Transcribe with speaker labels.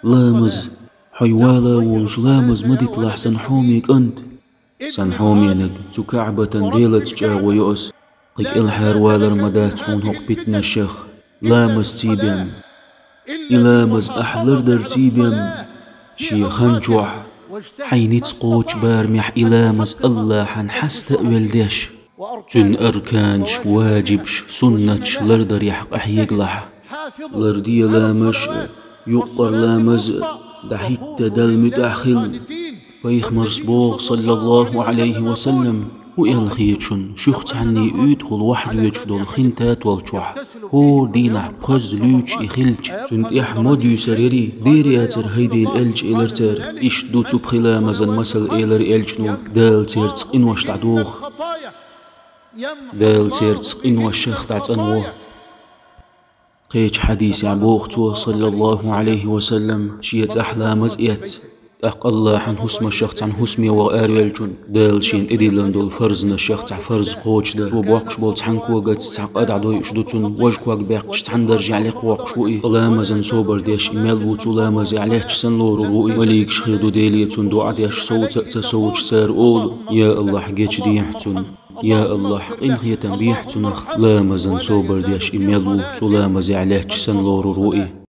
Speaker 1: لامز حيوالا ولش لامز مدت لحسن حوميك أنت سن حومينك تو كعبة ديلت جاو يؤس قيك الحار والر مدات حون هق بيتنا الشيخ لامز تيبيم إلامز أحلر در تيبيم شي خنجوح حينيت قوش بارميح إلامز الله حن حست والديش تن أركانش واجبش سنتش لردر يحق أحيقلح لردي لامش يقر لامز دحيت دل متأخل ويخمر صبوغ صلى الله عليه وسلم وإل خيتشن شخت عني يدخل واحد يجدل خنتات والجوح هو دينا بخز لوش إخلج تنت إحمد يسريري ديري أتر هيدي الألج إلرتر إشدو تبخلا مزن مسل إلر إلجنو دال تيرتق إنوش تعدوخ دال تيرتق إنوش شخ تعتنوه قيج حديث عبوغتو صلى الله عليه وسلم شيت أحلى مزئيت أق الله عن حسم الشخص عن حسمي وآري الجن دال شين إديلن دول فرزنا الشخص فرز قوش دا تو بوقش بولت حنكو قد تعقد عدو يشدوتون وجكواك بيقش تحندرج عليك وقشوئي لامزن صوبر ديش إمال بوتو لامز عليك سن لور روئي وليك شخيدو ديليتون دو عديش صوت تسوج سار أول يا الله حقيتش ديحتون يا الله إن هي تنبيحتون لامزن صوبر ديش إمال بوتو لامز عليك سن لور روئي